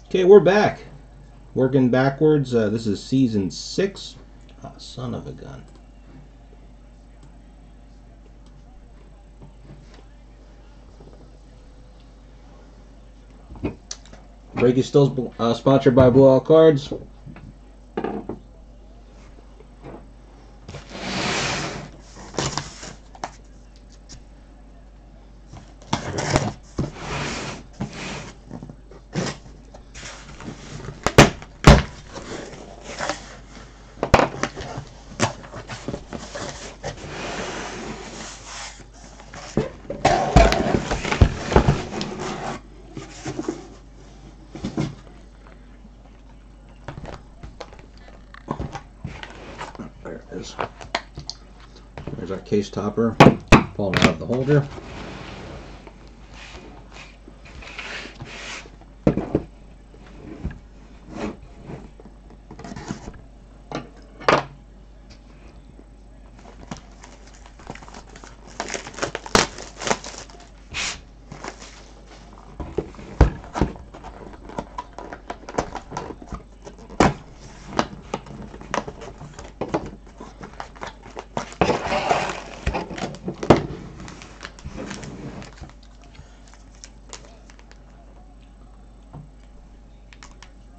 Okay, we're back. Working backwards. This is season 6. Oh, son of a gun. Break is still sponsored by Blowout Cards. There it is. There's our case topper falling out of the holder.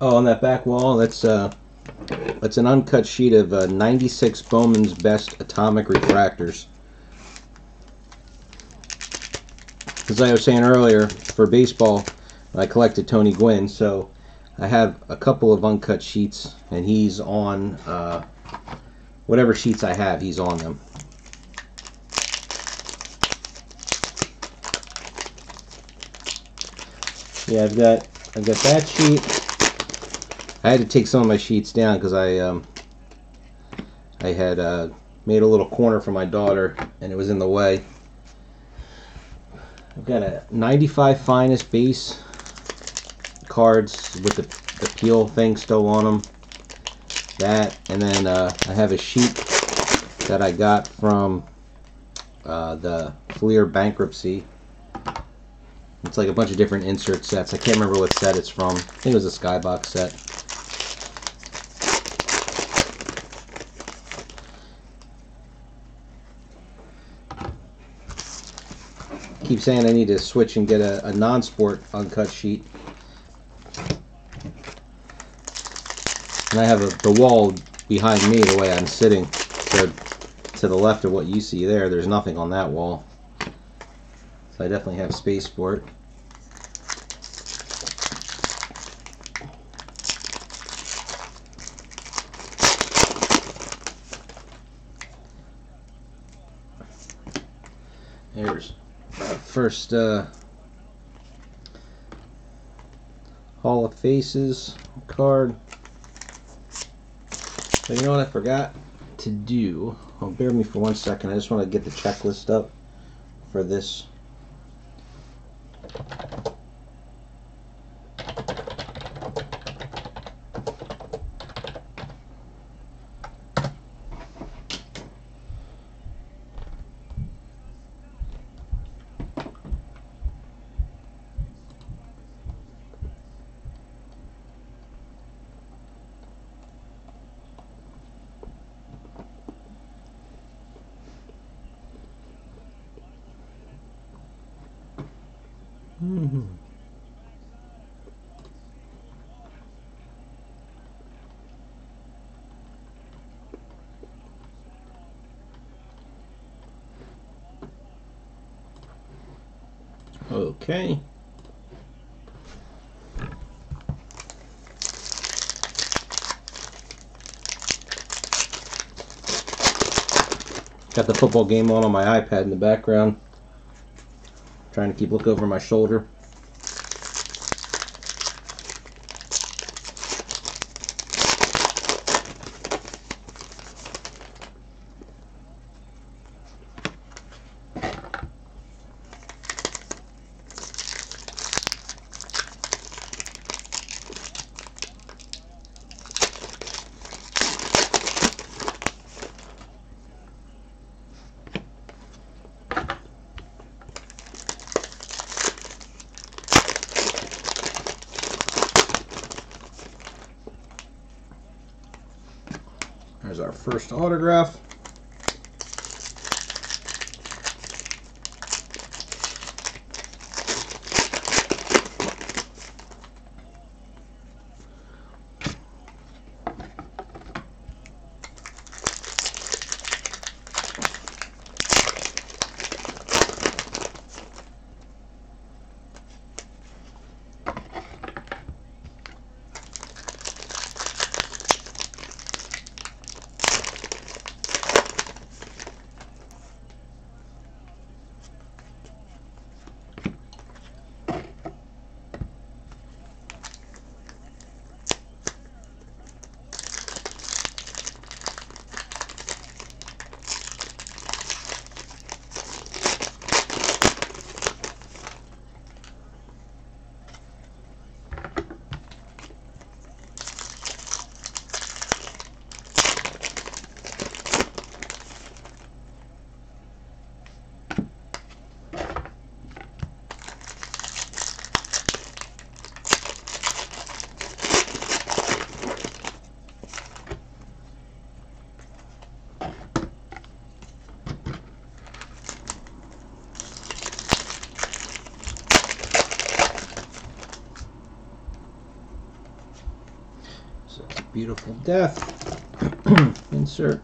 Oh, on that back wall, that's an uncut sheet of 96 Bowman's Best Atomic Refractors. As I was saying earlier, for baseball, I collected Tony Gwynn, so I have a couple of uncut sheets, and he's on whatever sheets I have, he's on them. Yeah, I've got that sheet. I had to take some of my sheets down because I had made a little corner for my daughter and it was in the way. I've got a 95 Finest base cards with the peel thing still on them. That, and then I have a sheet that I got from the Fleer bankruptcy. It's like a bunch of different insert sets. I can't remember what set it's from. I think it was a Skybox set. Keep saying I need to switch and get a non-sport uncut sheet. And I have the wall behind me the way I'm sitting. So to the left of what you see there, there's nothing on that wall. So I definitely have space for it. There's first Hall of Faces card. So you know what I forgot to do? Oh, bear with me for 1 second. I just want to get the checklist up for this. Okay. Got the football game on my iPad in the background. Trying to look over my shoulder. There's our first autograph. So, Beautiful Death. Insert.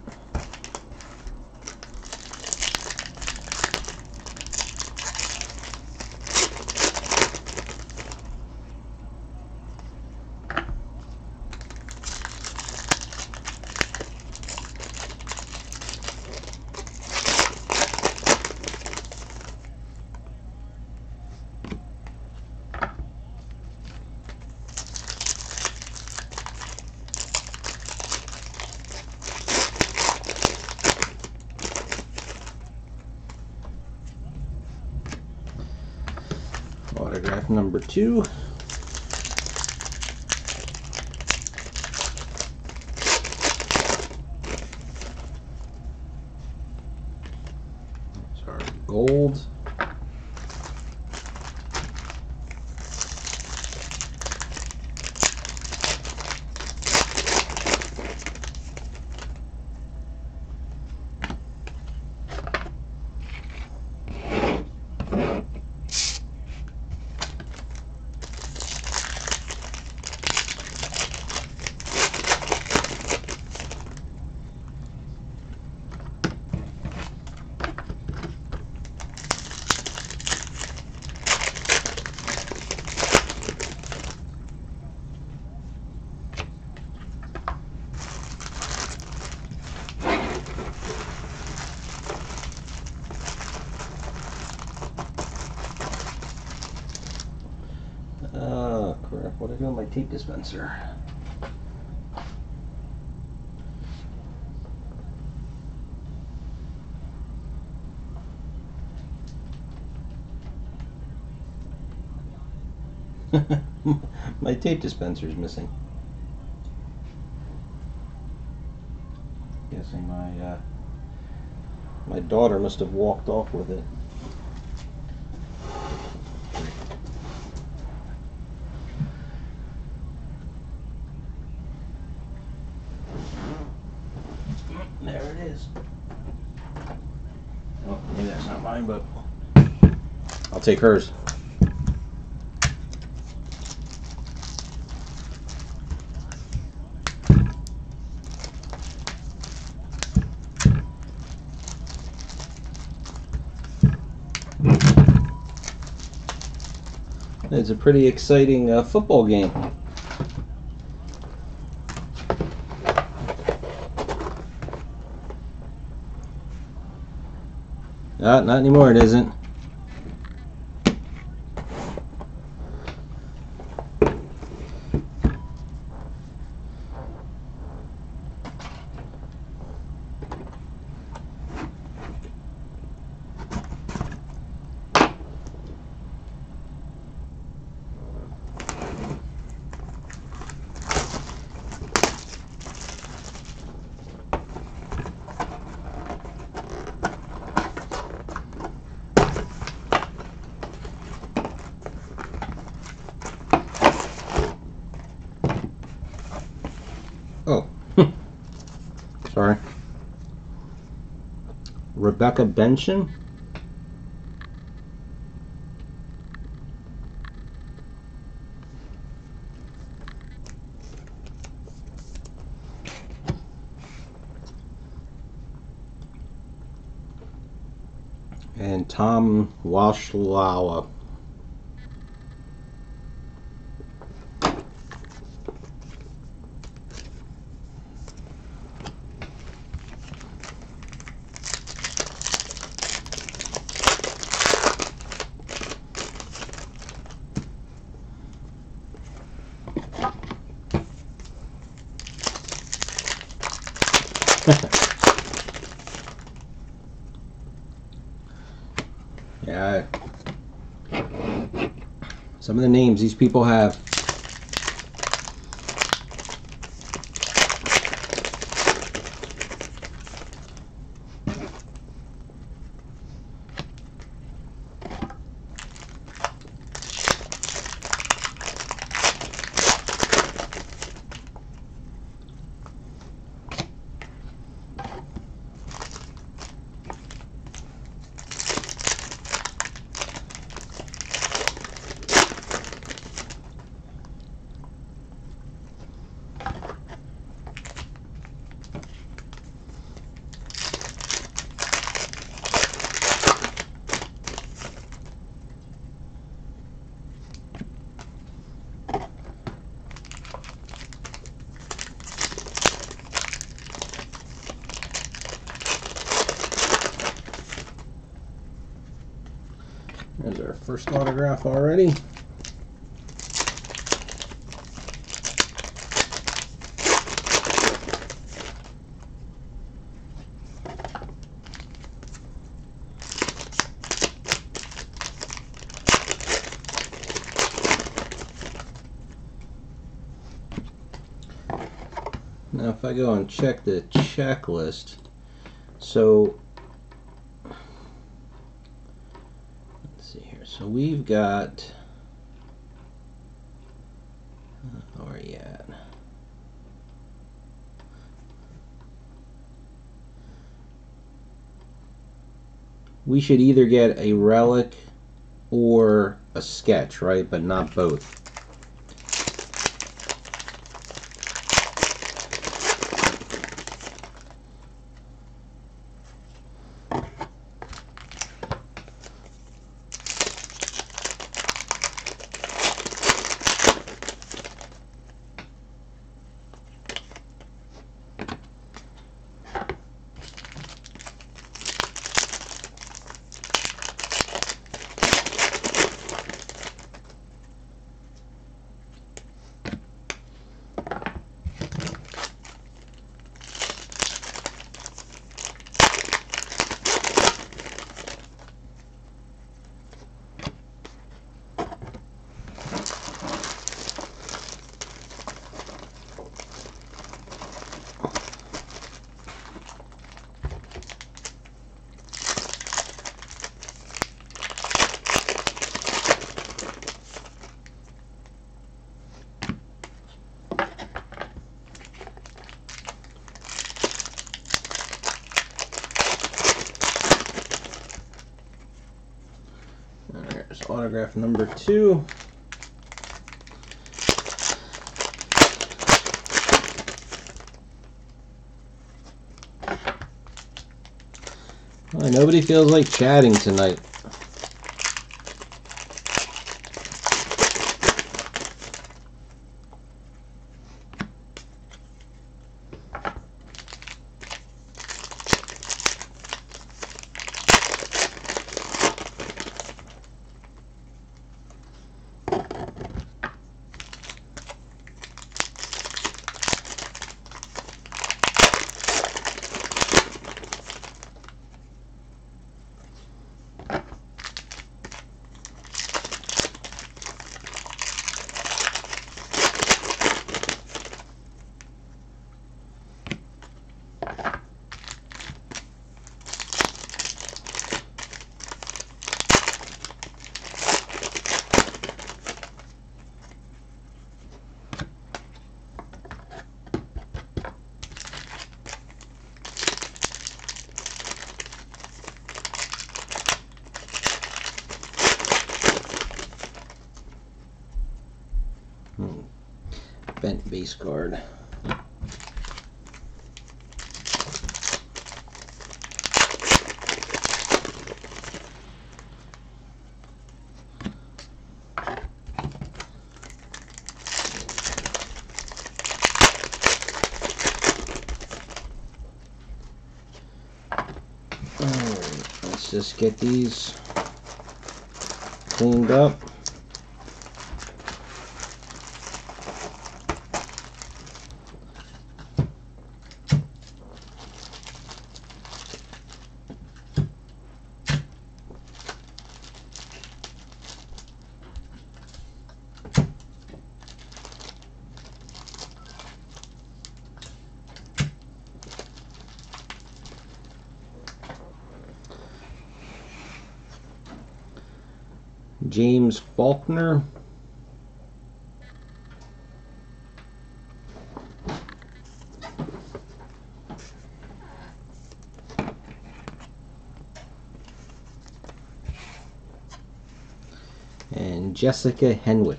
Autograph number 2. These are gold. Oh crap, what did I do with my tape dispenser? My tape dispenser is missing. Guessing my daughter must have walked off with it. There it is. Oh, maybe that's not mine, but I'll take hers. It's a pretty exciting football game. Not anymore, it isn't. Oh, Sorry. Rebecca Benson. And Tom Washlawa. Yeah, some of the names these people have. There's our first autograph already. Now if I go and check the checklist, so let's see here. So we've got, where are you at? We should either get a relic or a sketch, right? But not both. There's autograph number 2. Well, nobody feels like chatting tonight. base card. Let's just get these cleaned up. James Faulkner. And Jessica Henwick.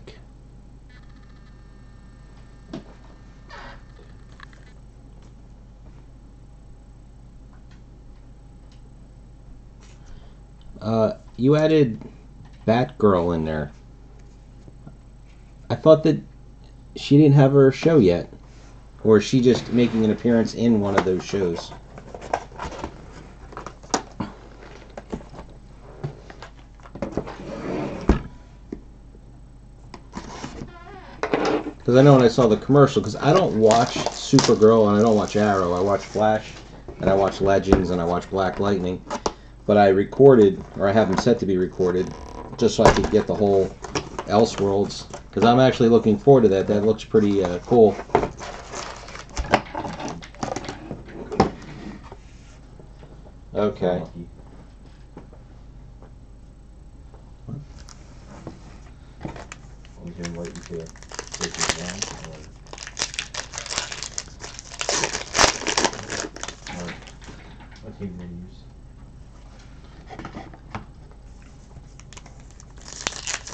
You added Batgirl in there. I thought that she didn't have her show yet. Or is she just making an appearance in one of those shows? Because I know when I saw the commercial, because I don't watch Supergirl and I don't watch Arrow. I watch Flash and I watch Legends and I watch Black Lightning. But I recorded, or I have them set to be recorded, just so I could get the whole Elseworlds. Because I'm actually looking forward to that. That looks pretty cool. Okay. What team do you use?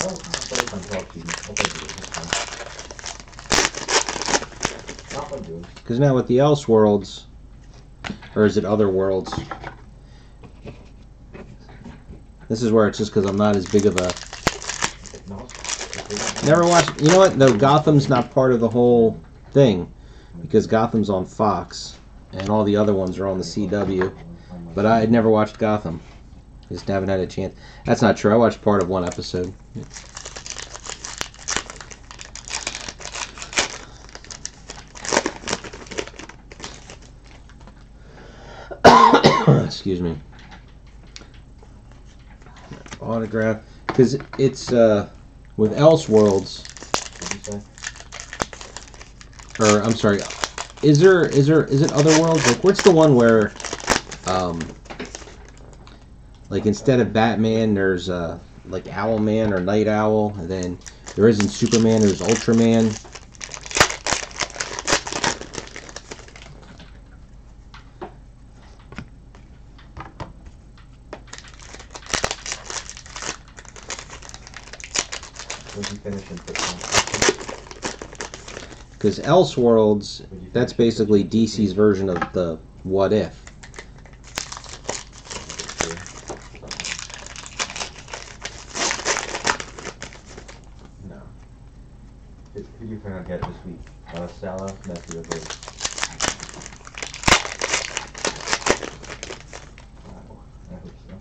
Oh, I'll play on 12 teams. I'll play this one. I'll play duels. Because now with the Elseworlds, or is it Other Worlds? This is where it's just because I'm not as big of a... Never watched... You know what? Though Gotham's not part of the whole thing. Because Gotham's on Fox. And all the other ones are on the CW. But I had never watched Gotham. Just haven't had a chance. That's not true. I watched part of one episode. Excuse me. Autograph. Because it's with Elseworlds. Or I'm sorry. Is it Otherworlds? Like, what's the one where like instead of Batman there's like Owlman or Night Owl, and then there isn't Superman, there's Ultraman. Because Elseworlds, that's basically DC's version of the What If. No. Who do you plan on getting this week? Stella, Matthew, or Blake? Wow, I hope so.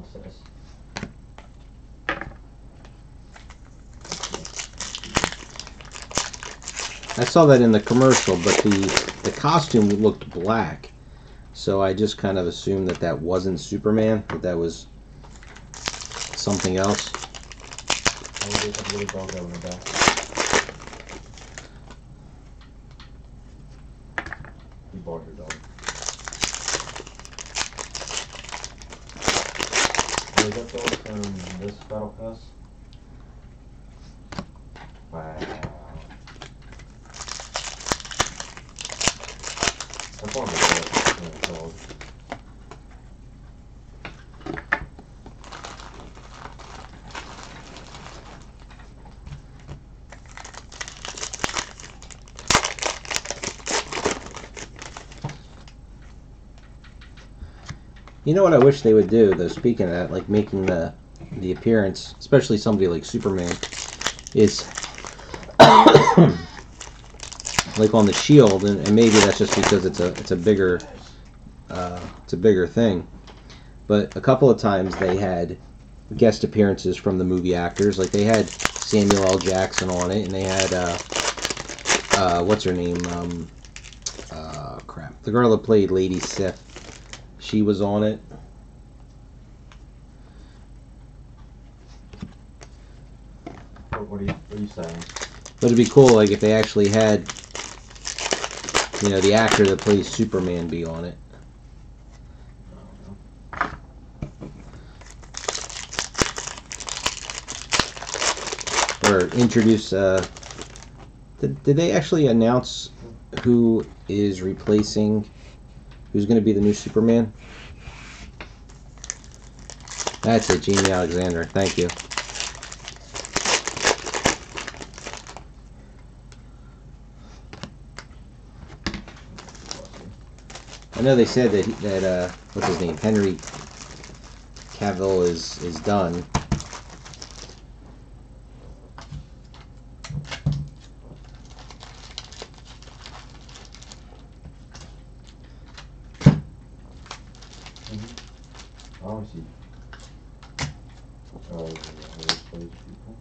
What's this? I saw that in the commercial, but the costume looked black, so I just kind of assumed that that wasn't Superman, that was something else. Oh, there's a little dog out in the back. You bought your dog. Oh, you got those from this Battle Pass? Wow. That's one of the best dogs. You know what I wish they would do, though, speaking of that, like making the appearance, especially somebody like Superman, is like on the shield, and maybe that's just because it's a bigger thing. But a couple of times they had guest appearances from the movie actors, like they had Samuel L. Jackson on it, and they had what's her name? Crap, the girl that played Lady Sif. She was on it. What are you saying? But it'd be cool, like if they actually had, you know, the actor that plays Superman be on it. Or introduce. Did they actually announce who is replacing? Who's going to be the new Superman? That's it, Jamie Alexander. Thank you. I know they said that what's his name, Henry Cavill is done. Oh, I see. Oh, yeah, those people.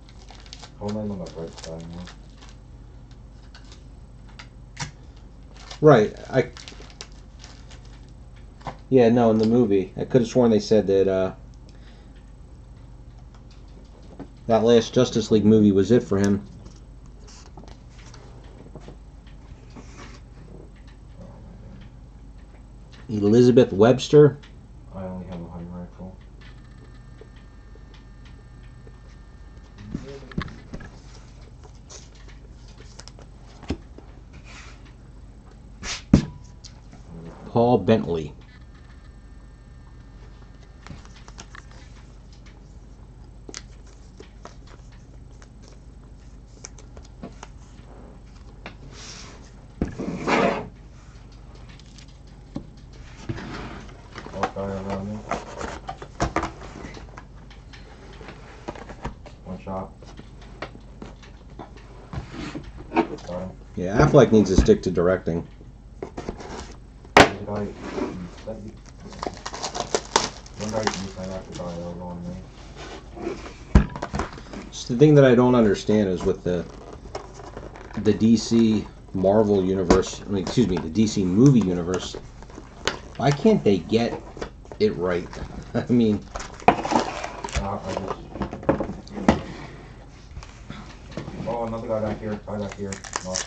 Hold on the right side now. Right. Yeah, no, in the movie, I could have sworn they said that that last Justice League movie was it for him. Elizabeth Webster. I only have a high rifle. Paul Bentley. Around me. One shot. Got him. Yeah, Affleck needs to stick to directing. There's a guy. One guy used my after guy over on me. Just the thing that I don't understand is with the DC Marvel universe, I mean, excuse me, the DC movie universe. Why can't they get it right? I mean, oh, another guy back here. Guy back here. No.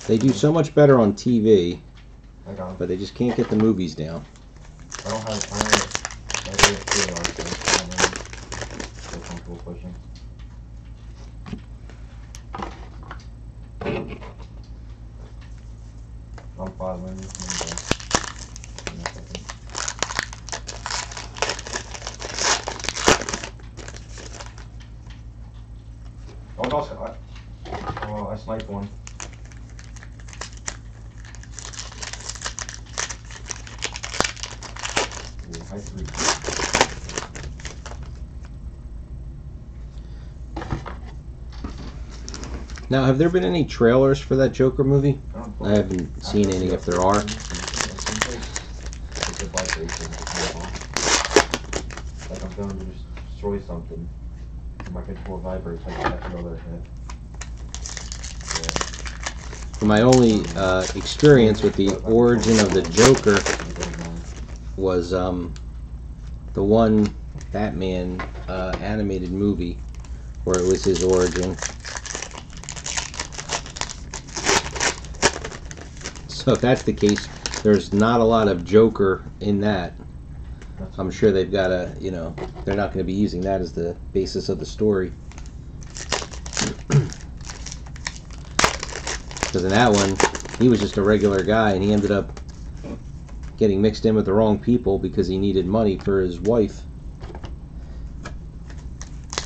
they do so much better on TV, I got him. but they just can't get the movies down. I don't have two yards, so I don't really feel comfortable pushing. I'm following you. Oh no, I sniped one. Ooh, high three. Now, have there been any trailers for that Joker movie? I don't I haven't seen any, if there are. I'm going to just destroy something. My control vibrates. I can have another hit. My only experience with the origin of the Joker was the one Batman animated movie where it was his origin. So if that's the case, there's not a lot of Joker in that. I'm sure they've got a, you know, they're not going to be using that as the basis of the story. Because in that one, he was just a regular guy, and he ended up getting mixed in with the wrong people because he needed money for his wife. I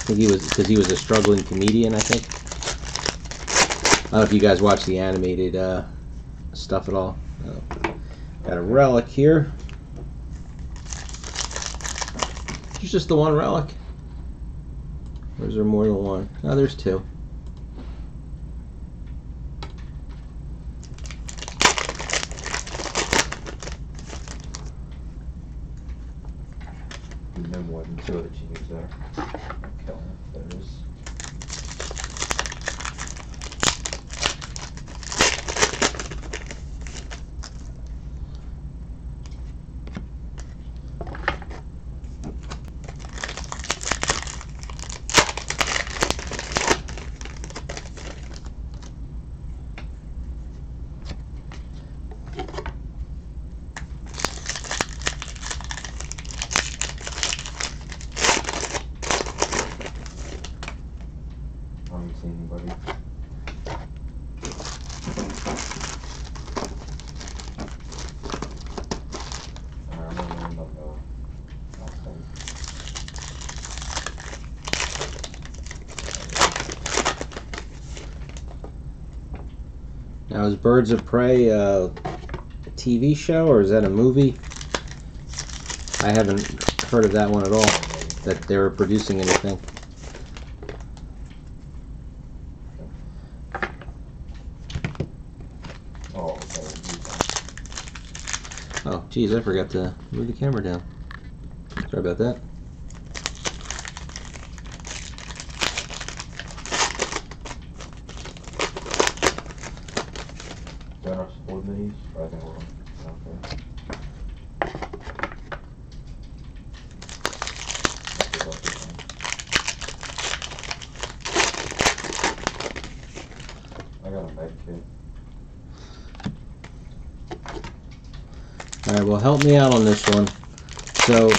think he was, because he was a struggling comedian, I think. I don't know if you guys watch the animated stuff at all. Got a relic here. It's just the one relic. Or is there more than one? Oh, there's two. No more than two of the genies there. Okay, there it is. I haven't seen anybody. I don't know. Last time. Now, is Birds of Prey a TV show or is that a movie? I haven't heard of that one at all, that they were producing anything. Oh, okay. Oh, geez, I forgot to move the camera down. Sorry about that. Do I not support minis? I think we're on. Okay. I got a med kit. Alright, well, help me out on this one. So,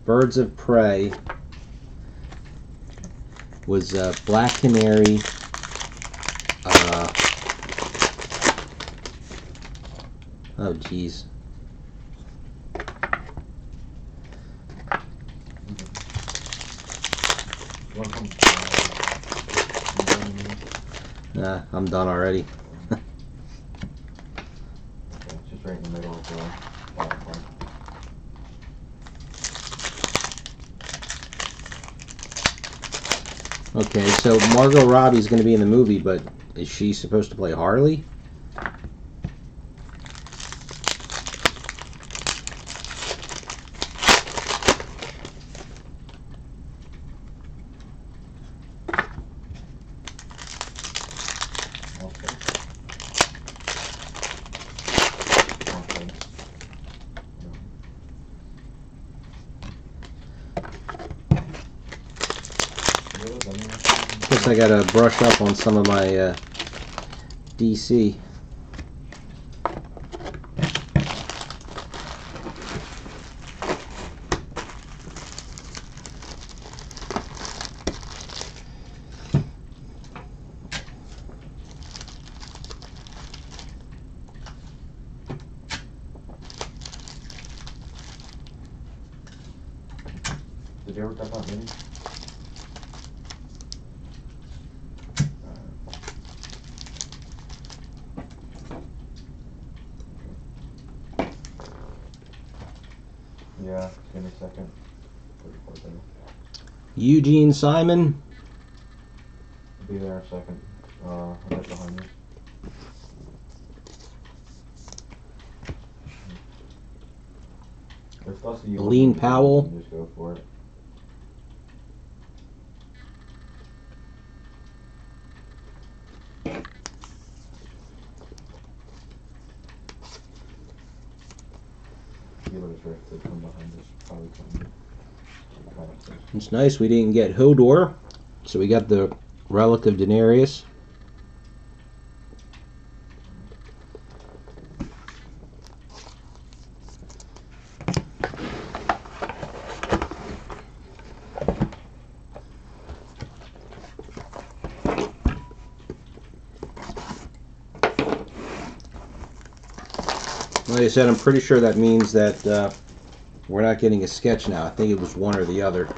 Birds of Prey was Black Canary, oh geez. Nah, I'm done already. Okay, just right in the middle of the bottom part. Okay, so Margot Robbie's going to be in the movie, but is she supposed to play Harley? Guess I gotta brush up on some of my DC. Did you ever talk about minis? Yeah, give me a second. Eugene Simon. I'll be there in a second. I'm right behind you. If that's the Lean Powell. you can just go for it. From behind us, probably it's nice we didn't get Hodor, so we got the Relic of Daenerys. Like I said, I'm pretty sure that means that we're not getting a sketch now. I think it was one or the other.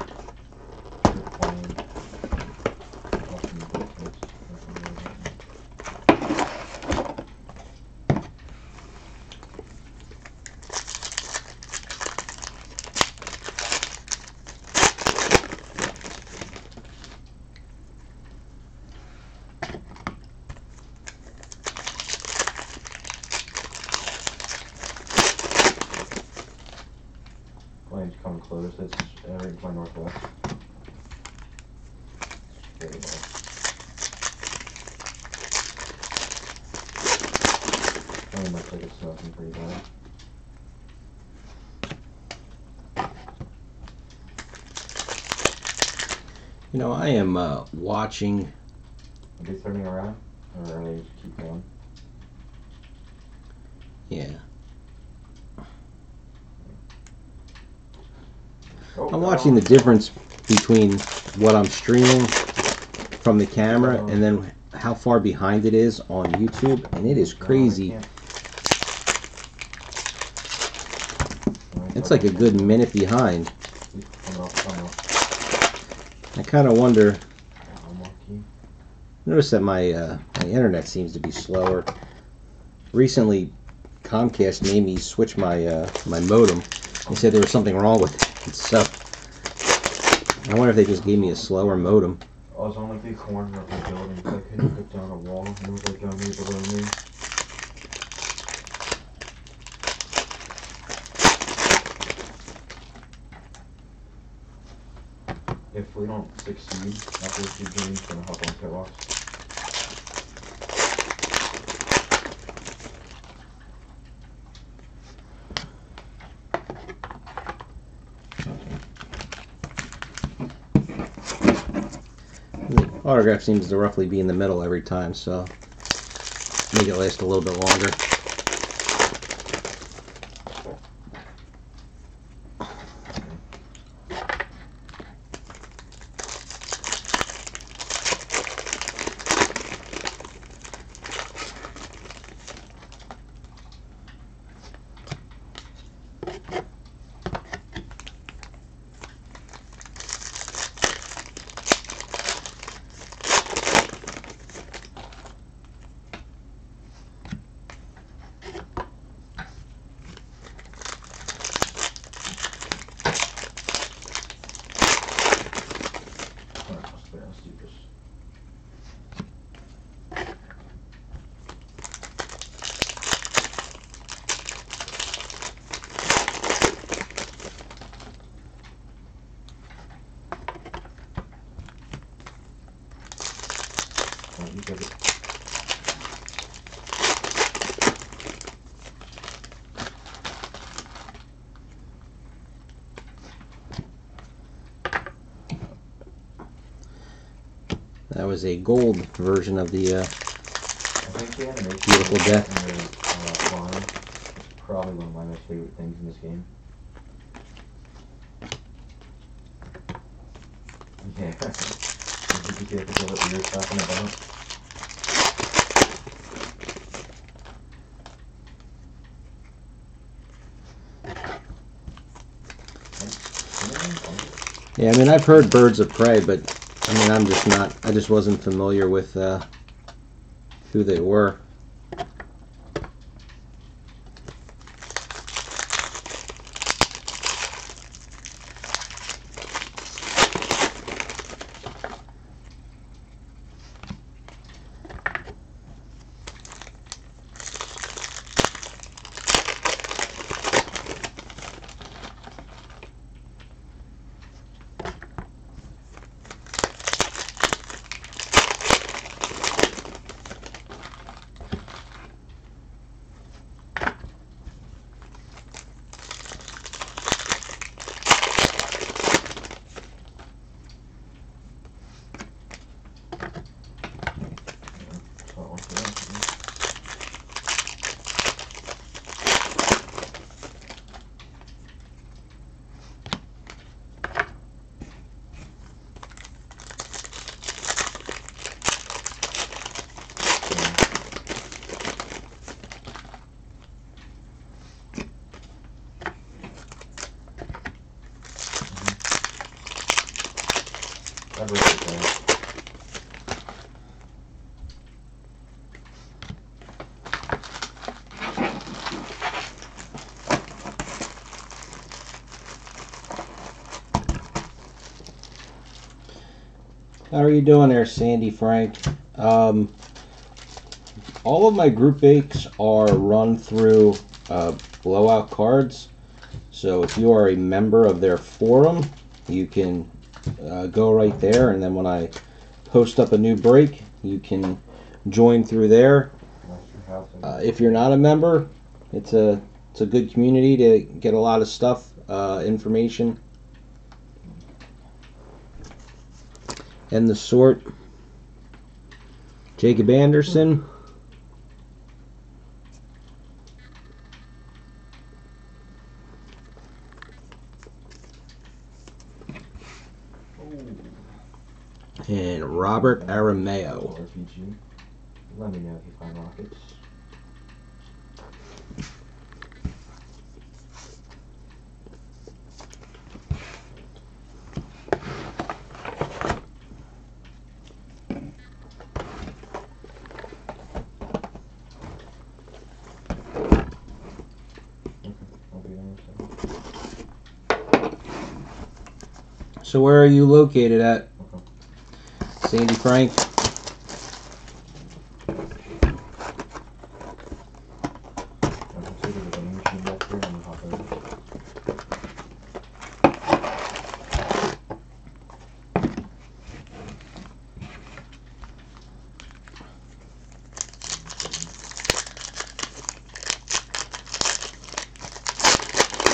Plane's coming close. It's right in my northwest. Very low. Plane looks like it's smoking pretty bad. You know, I am watching. Are they turning around, or are they just keep going? Yeah. Oh, I'm watching the difference between what I'm streaming from the camera and then how far behind it is on YouTube, and it is crazy. It's like a good minute behind. I kind of wonder. Notice that my internet seems to be slower. Recently, Comcast made me switch my my modem. They said there was something wrong with it, so I wonder if they just gave me a slower modem. I was on like the corner of the building, so I couldn't put down a wall, and it was like down here below me. If we don't succeed after this two games, we're gonna hop on catwalks. The autograph seems to roughly be in the middle every time, so make it last a little bit longer. That was a gold version of the Beautiful Death. It's probably one of my most favorite things in this game. Yeah. Did you get to feel what you were talking about? Yeah, I mean, I've heard Birds of Prey, but I mean, I just wasn't familiar with who they were. versatile. How are you doing there, Sandy Frank? All of my group breaks are run through Blowout cards. So if you are a member of their forum, you can go right there, and then when I post up a new break, you can join through there. If you're not a member, it's a good community to get a lot of stuff, information. And the sort, Jacob Anderson. And Robert Arameo. RPG. Let me know if you find rockets. So where are you located at, Sandy Frank?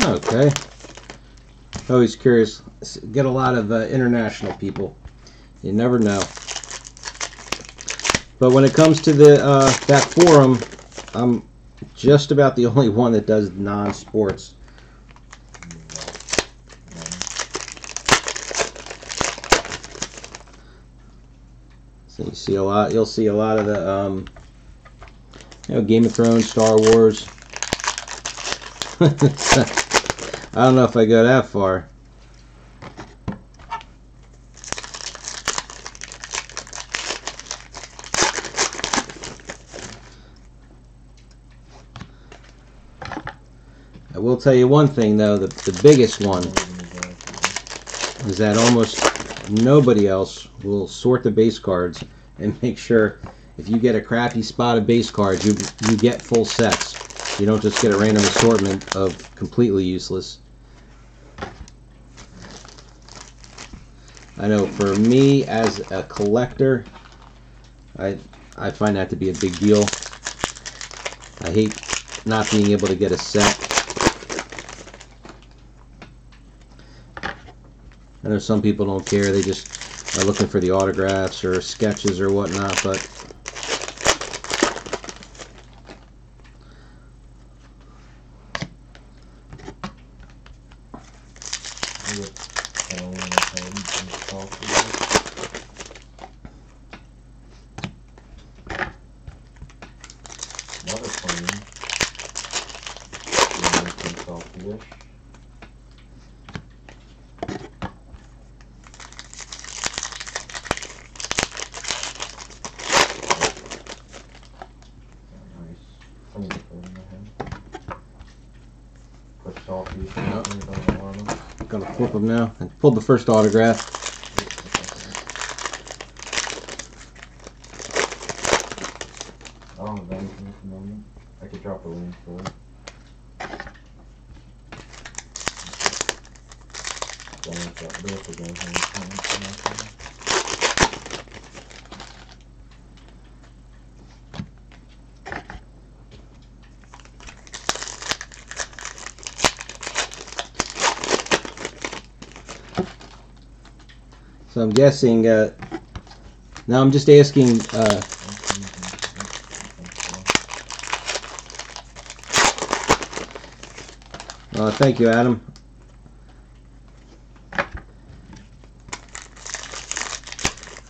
Okay. Always curious. Get a lot of international people. You never know. But when it comes to the that forum, I'm just about the only one that does non-sports. So you see a lot. You'll see a lot of the Game of Thrones, Star Wars. I don't know if I go that far. I will tell you one thing though, the biggest one is that almost nobody else will sort the base cards and make sure if you get a crappy spot of base cards, you get full sets. You don't just get a random assortment of completely useless. I know for me as a collector, I find that to be a big deal. I hate not being able to get a set. I know some people don't care, they just are looking for the autographs or sketches or whatnot, but gonna flip them now. I pulled the first autograph. Oh, that is a moment. I could drop a link for it. So I'm guessing, now I'm just asking, thank you, Adam.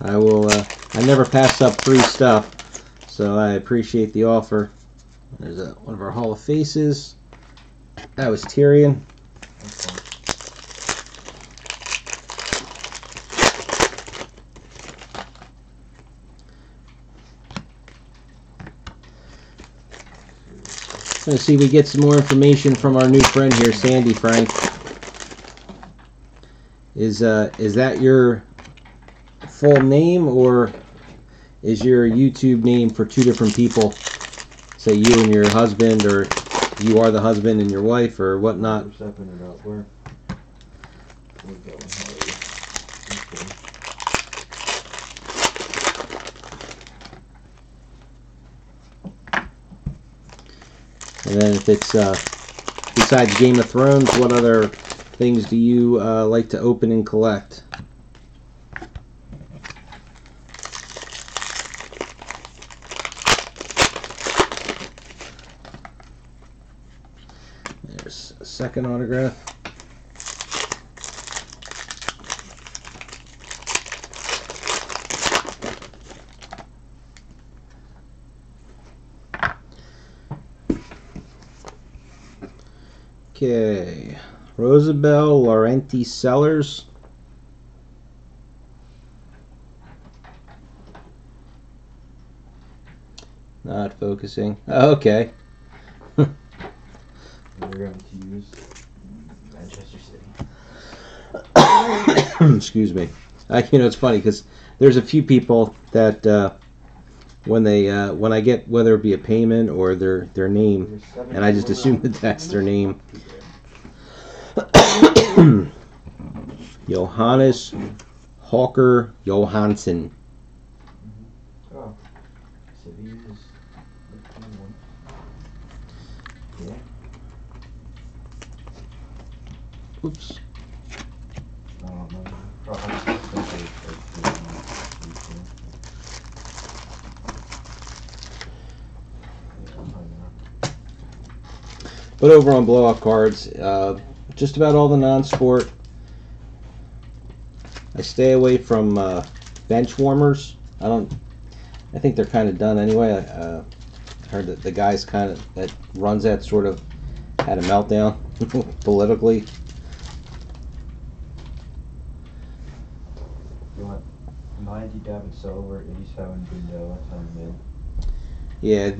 I will, I never pass up free stuff, so I appreciate the offer. There's one of our Hall of Faces. That was Tyrion. Let's see, we get some more information from our new friend here, Sandy Frank. Is that your full name, or is your YouTube name for two different people? Say you and your husband, or you are the husband and your wife, or whatnot. We're stepping it up. We're going hard. And then if it's besides Game of Thrones, what other things do you like to open and collect? There's a second autograph. Okay, Rosabelle Laurenti Sellers. Not focusing. Okay. We're going to use Manchester City. Excuse me. It's funny because there's a few people that when I get, whether it be a payment or their name, and I just assume that that's their name. Johannes Hawker Johansson. Oh, City is one. Yeah. Oops. No. But over on Blowout Cards, just about all the non-sport. I stay away from bench warmers. I think they're kind of done anyway. I heard that the guys that runs that sort of had a meltdown politically. You want 90 David Silver, 87 Bindo, and mid. Yeah,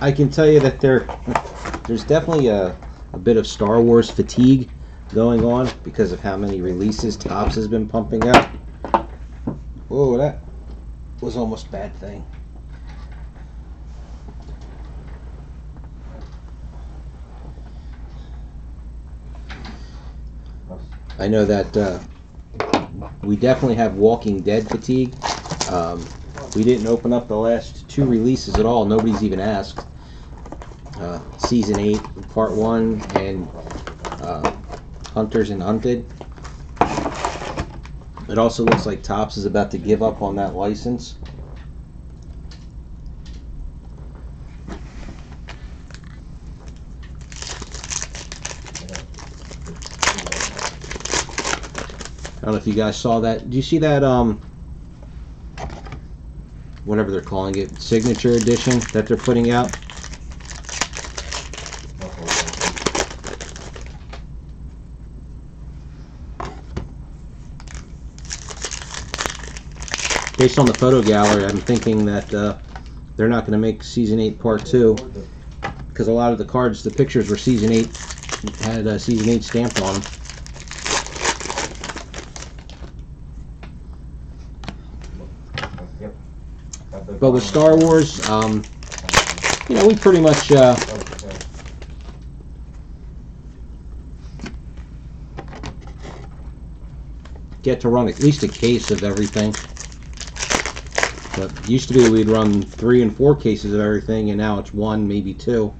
I can tell you that there's definitely a bit of Star Wars fatigue going on because of how many releases Topps has been pumping out. Whoa, that was almost a bad thing. I know that we definitely have Walking Dead fatigue. We didn't open up the last two releases at all. Nobody's even asked. Season 8, Part 1, and Hunters and Hunted. It also looks like Topps is about to give up on that license. I don't know if you guys saw that. Did you see that, whatever they're calling it, signature edition that they're putting out? Based on the photo gallery, I'm thinking that they're not going to make Season 8 Part 2 because a lot of the cards, the pictures were Season 8, had Season 8 stamped on them. But with Star Wars, we pretty much get to run at least a case of everything. But used to be we'd run 3 and 4 cases of everything, and now it's 1, maybe 2.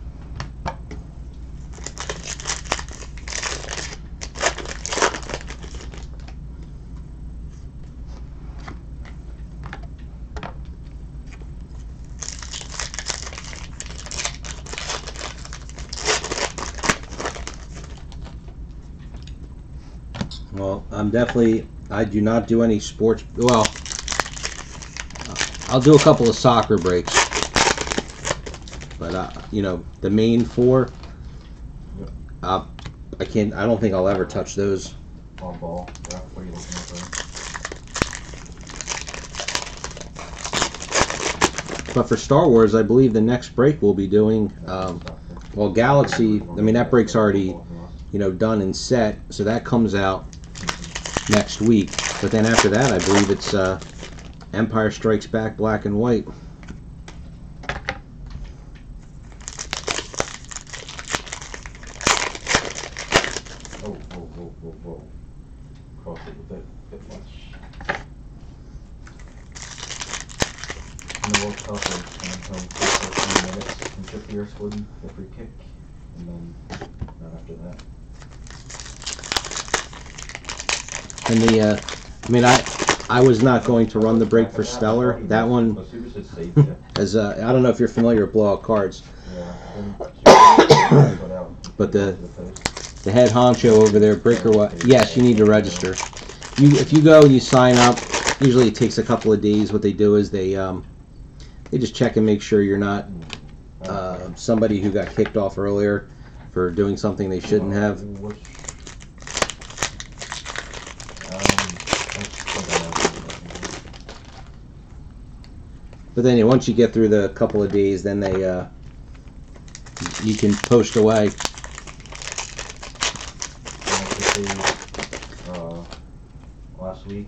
Well, I do not do any sports. Well, I'll do a couple of soccer breaks, but the main 4, I don't think I'll ever touch those. On ball. Yeah, what are you looking at? But for Star Wars, I believe the next break we'll be doing, Well, Galaxy, I mean, that break's already, done and set, so that comes out next week. But then after that, I believe it's Empire Strikes Back Black and White. Whoa. Cross it a bit much. In the World Cup, and home for 15 minutes, and Trippier scored the free kick, and then not after that. And I was not going to run the break for Stellar. That one, as I don't know if you're familiar with Blowout cards, but the head honcho over there, Breaker, yes, you need to register. If you go and you sign up, usually it takes a couple of days. What they do is they just check and make sure you're not somebody who got kicked off earlier for doing something they shouldn't have. But then once you get through the couple of days, then you can post away. Last week,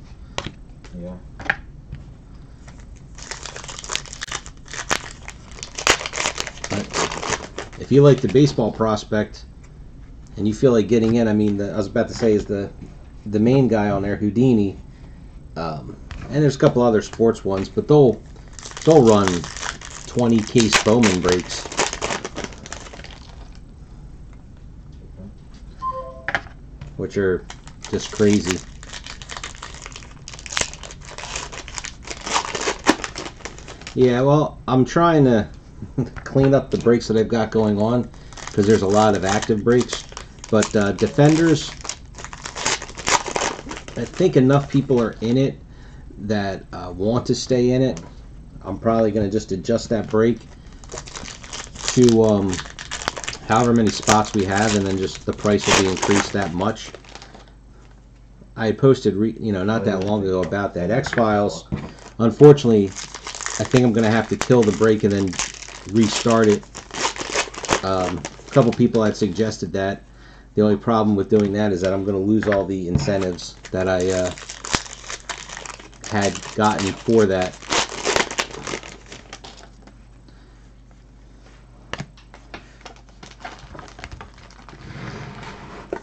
yeah. If you like the baseball prospect and you feel like getting in, I mean, I was about to say is the main guy on there, Houdini, and there's a couple other sports ones, but they'll run 20 case Bowman breaks. Which are just crazy. Yeah, well, I'm trying to clean up the breaks that I've got going on because there's a lot of active breaks. But Defenders, I think enough people are in it that want to stay in it. I'm probably going to just adjust that break to however many spots we have, and then just the price will be increased that much. I posted, not that long ago about that. X-Files, unfortunately, I think I'm going to have to kill the break and then restart it. A couple people had suggested that. The only problem with doing that is that I'm going to lose all the incentives that I had gotten for that.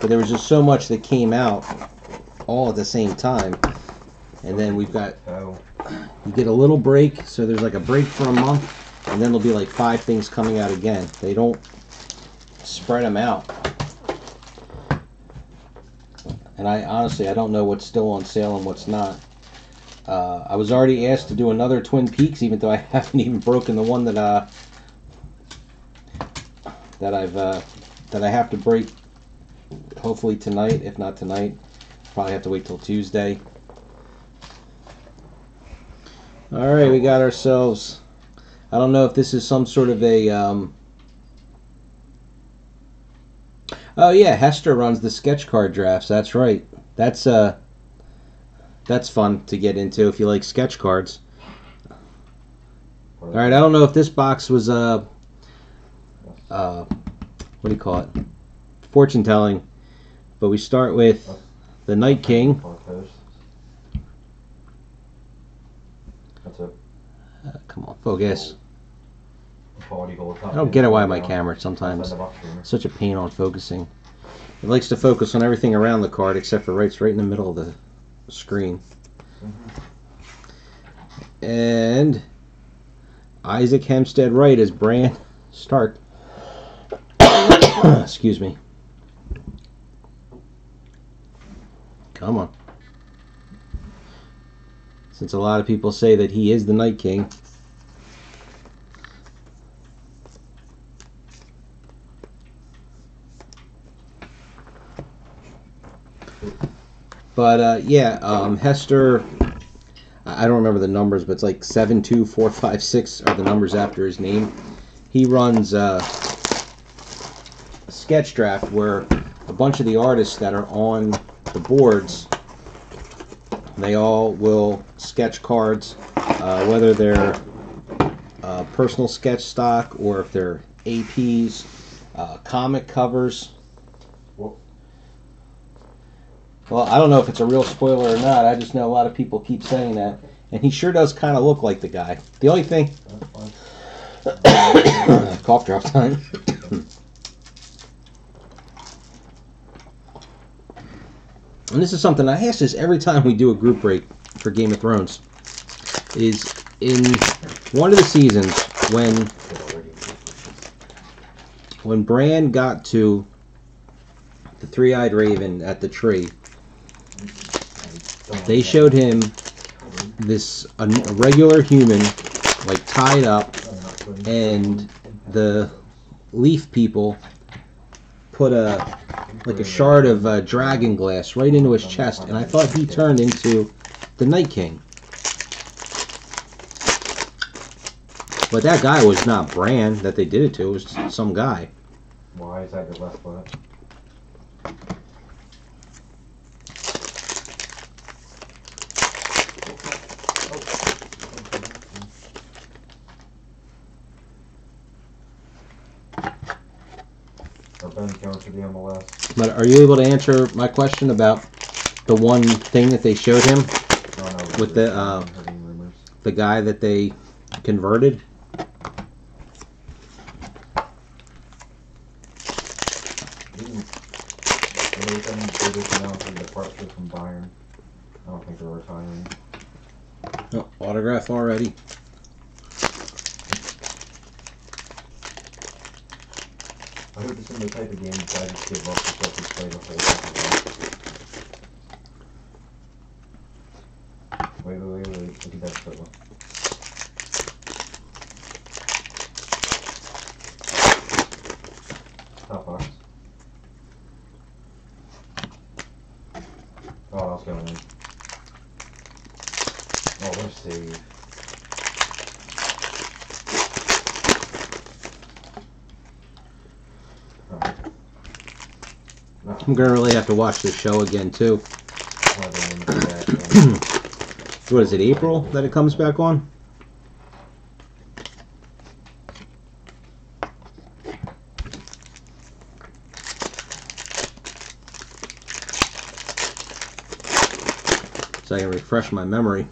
But there was just so much that came out all at the same time. And then we've got, you get a little break, so there's like a break for a month, and then there'll be like 5 things coming out again. They don't spread them out. And I honestly don't know what's still on sale and what's not. I was already asked to do another Twin Peaks, even though I haven't even broken the one that I have to break. Hopefully tonight. If not tonight, probably have to wait till Tuesday. All right, we got ourselves. I don't know if this is some sort of a. Oh yeah, Hester runs the sketch card drafts. That's right. That's fun to get into if you like sketch cards. All right, I don't know if this box was what do you call it? Fortune telling, but we start with the Night King. Come on, focus. I don't get it why my camera sometimes such a pain on focusing. It likes to focus on everything around the card except for right in the middle of the screen. And Isaac Hempstead Wright as Bran Stark. Excuse me. Come on. Since a lot of people say that he is the Night King. But Hester, I don't remember the numbers, but it's like 72456 are the numbers after his name. He runs a sketch draft where a bunch of the artists that are on the boards, they all will sketch cards, whether they're personal sketch stock or if they're APs. comic covers. What? Well, I don't know if it's a real spoiler or not. I just know a lot of people keep saying that. And he sure does kind of look like the guy. The only thing... Cough drop time. And this is something I ask this every time we do a group break for Game of Thrones. Is in one of the seasons when Bran got to the three-eyed raven at the tree, they showed him this a regular human, like tied up, and the leaf people put a shard of dragon glass right into his chest, and I thought he turned into the Night King. But that guy was not Bran that they did it to. It was some guy. Why is that your left foot? Our Ben counts for the MLS. But are you able to answer my question about the one thing that they showed him with the guy that they converted? From Bayern. I don't think they're retiring. Oh, autograph already. I heard this in the type of game that I just give up because they play the whole time. Wait. Look at that photo. Top box. Oh, that's going in. Oh, what a save. Right. No. I'm gonna really have to watch this show again too. What is it, April that it comes back on? So I can refresh my memory.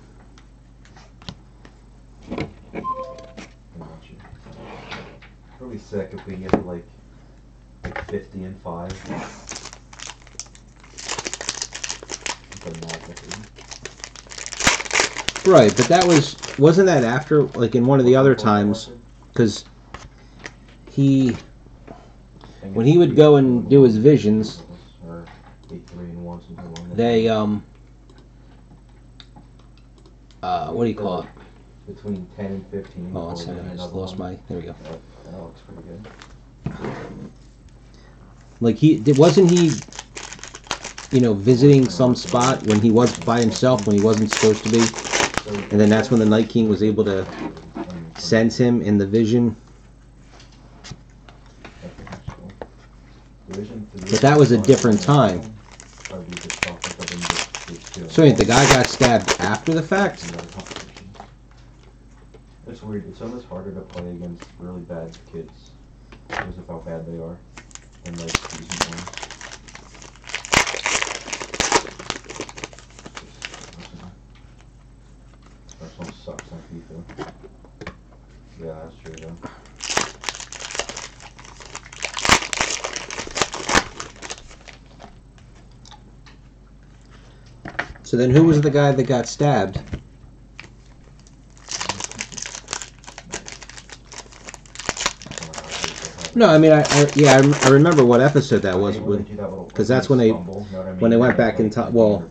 Probably sick if we can get to like 50 and 5. Right, but that wasn't that after, like in one of the other times, because when he would go and do his visions, they what do you call it? Between 10 and 15. Oh, one second, I just lost my. There we go. That looks pretty good. Like wasn't he, visiting some spot when he was by himself when he wasn't supposed to be, and then that's when the Night King was able to sense him in the vision. But that was a different time. So wait, the guy got stabbed after the fact? It's weird. It's almost harder to play against really bad kids because of how bad they are than like decent ones. This one sucks on FIFA. Yeah, that's true though. So then who was the guy that got stabbed? No, I mean, I remember what episode that was, because that's when they went back in time. Well,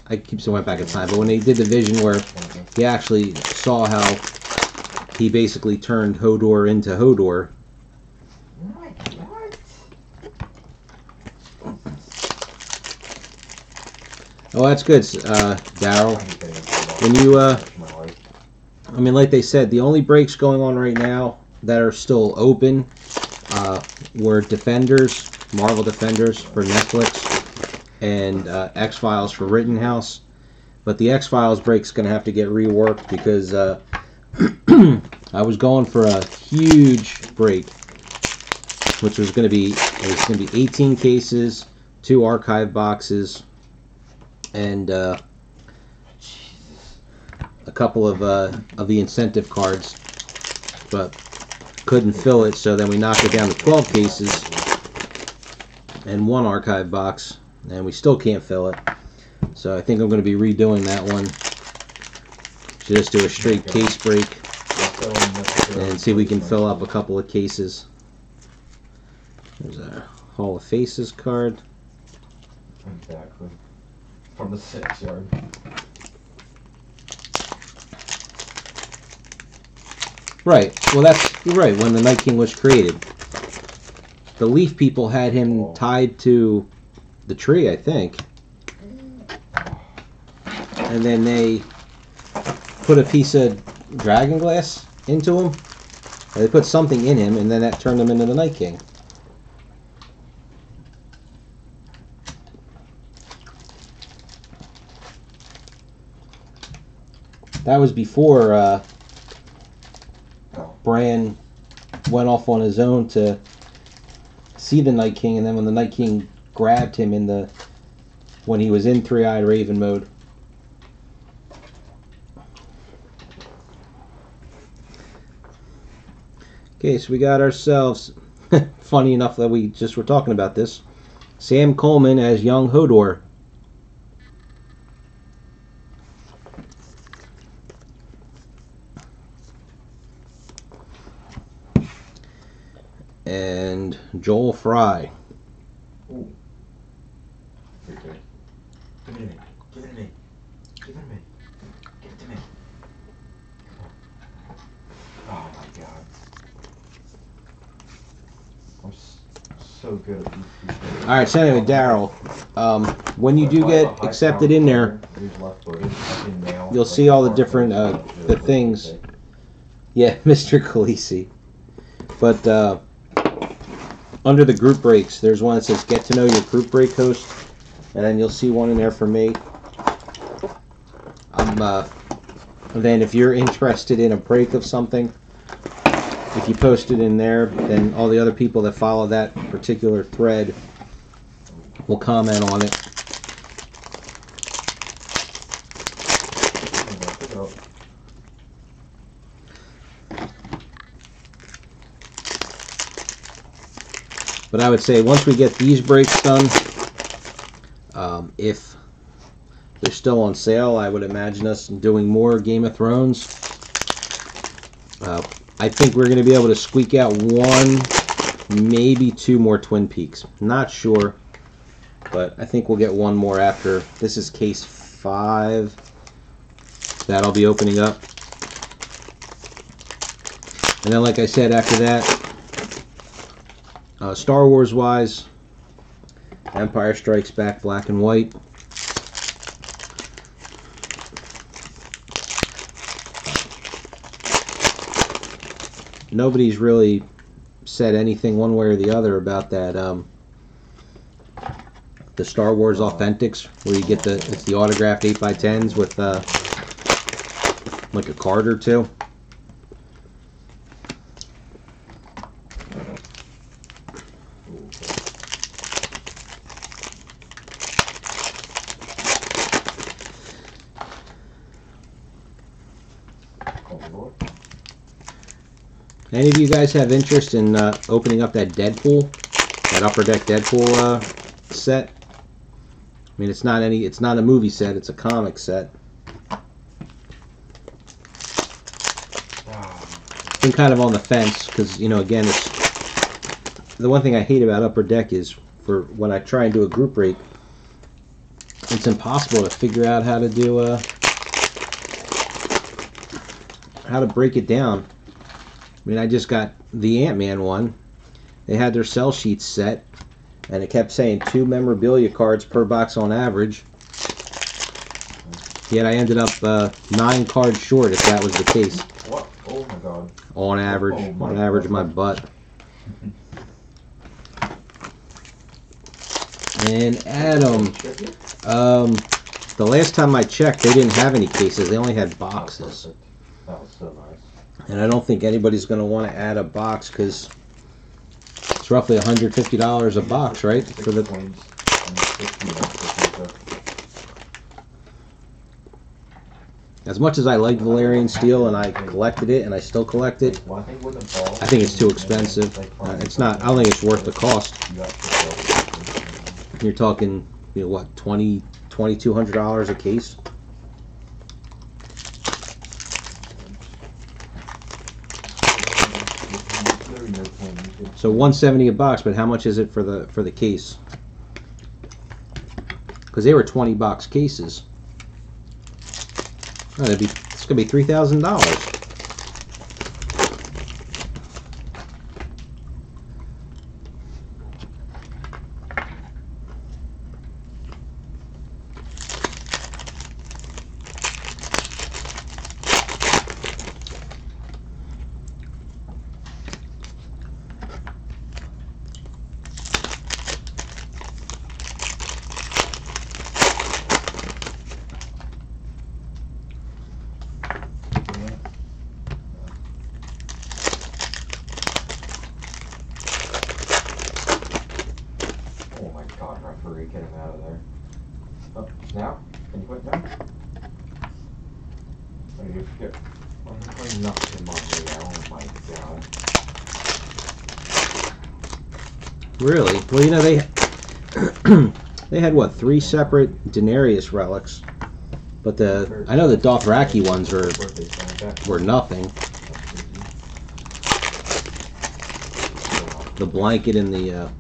I keep saying went back in time, but when they did the vision where he actually saw how he basically turned Hodor into Hodor. Oh, that's good, Daryl. When you, I mean, like they said, the only breaks going on right now that are still open were Defenders, Marvel Defenders for Netflix, and X-Files for Rittenhouse. But the X-Files break's going to have to get reworked because I was going for a huge break which was going to be 18 cases, 2 archive boxes, and a couple of the incentive cards, but couldn't fill it, so then we knocked it down to 12 cases and 1 archive box, and we still can't fill it. So I think I'm going to be redoing that one. Just do a straight case break and see if we can fill up a couple of cases. There's a Hall of Faces card. Exactly. From the 6 yard. Right. Well, you're right. When the Night King was created, the Leaf people had him tied to the tree, I think, and then they put a piece of dragon glass into him. Or they put something in him, and then that turned him into the Night King. That was before Bran went off on his own to see the Night King, and then when the Night King grabbed him when he was in Three-Eyed Raven mode. Okay, so we got ourselves, funny enough that we just were talking about this, Sam Coleman as young Hodor. And Joel Fry. Ooh. Okay. Give it to me. Give it to me. Give it to me. Give it to me. Oh my god. I'm so good at these people. Alright, so anyway, Daryl, when you do get accepted in there, you'll see all the different the things. Yeah, Mr. Khaleesi. But under the group breaks, there's one that says get to know your group break host, and then you'll see one in there for me. Then if you're interested in a break of something, if you post it in there, then all the other people that follow that particular thread will comment on it. But I would say once we get these breaks done, if they're still on sale, I would imagine us doing more Game of Thrones. I think we're going to be able to squeak out 1, maybe 2 more Twin Peaks. Not sure, but I think we'll get 1 more after. This is case 5 that I'll be opening up. And then, like I said, after that, Star Wars wise, Empire Strikes Back Black and White. Nobody's really said anything one way or the other about that. The Star Wars Authentics, where you get it's the autographed 8x10s with like a card or 2. Any of you guys have interest in opening up that Deadpool, that Upper Deck Deadpool set? I mean, it's not a movie set; it's a comic set. Been kind of on the fence because, you know, again, it's the one thing I hate about Upper Deck is for when I try and do a group break, it's impossible to figure out how to do how to break it down. I mean, I just got the Ant-Man one. They had their sell sheets set, and it kept saying 2 memorabilia cards per box on average. Yet I ended up 9 cards short, if that was the case. What? Oh my god. On average. On average, my butt. And Adam, the last time I checked, they didn't have any cases. They only had boxes. That was so nice. And I don't think anybody's going to want to add a box because It's roughly $150 a box, right? For the coins and 50 for as much as I like Valerian steel and I collected it and I still collect it, Well, I think with the ball, I think it's too expensive. It's not. I don't think it's worth the cost. You're talking, you know, what, $2,200 a case. So $170 a box, but how much is it for the case? Because they were 20-box cases. Oh, it's gonna be $3,000. Oh my God, referee, get him out of there. Oh, now? Can you put it down? Oh, you forget. I'm putting nothing in my way. Oh my God. Really? Well, you know, they had what, 3 separate Denarius relics, but I know the Dothraki ones were nothing. The blanket and the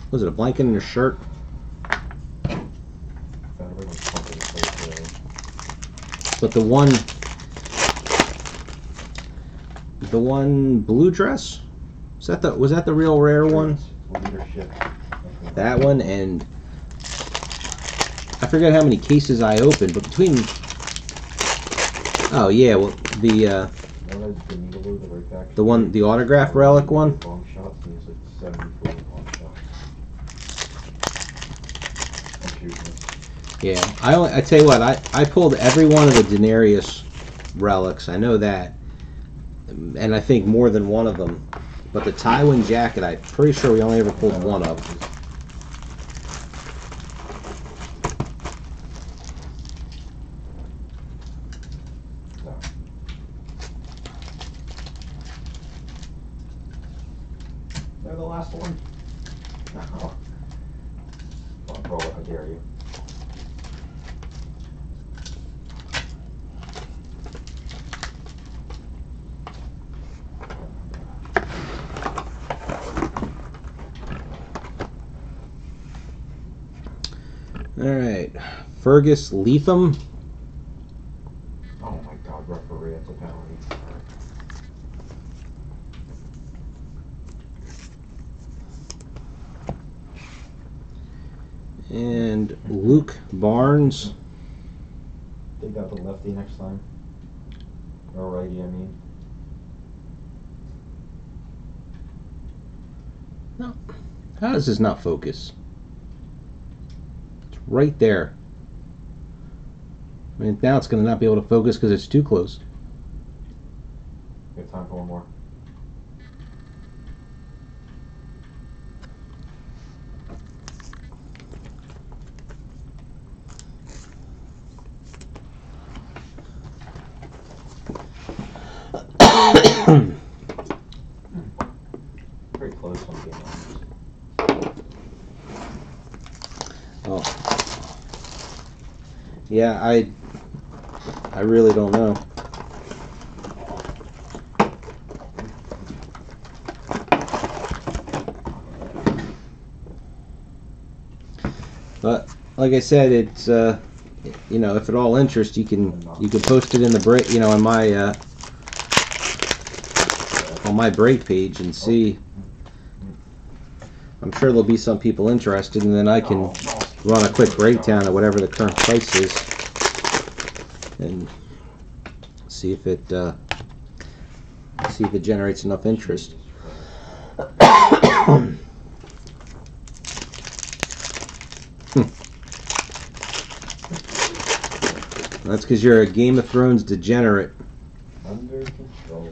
was it a blanket and a shirt? But the one blue dress, was that the real rare one? That one, and I forget how many cases I opened, but between, oh yeah, well the autograph relic one. Yeah, I tell you what, I pulled every one of the Denarius relics. I know that, and I think more than one of them. But the Tywin jacket, I'm pretty sure we only ever pulled one of. They're the last one. No. Don't throw it, how dare you. Alright, Fergus Leatham. Oh my God, referee, that's a penalty. And Luke Barnes. Take out the lefty next time. Or righty, I mean. No. How does this not focus? It's right there. I mean, now it's going to not be able to focus because it's too close. We have time for one more. Very close one game. Oh. Yeah, I really don't know. But like I said, it's you know, if at all interest, you can post it in the break, you know, on my break page and see. I'm sure there'll be some people interested, and then I can run a quick breakdown of whatever the current price is and see if it generates enough interest. That's because you're a Game of Thrones degenerate. Under control.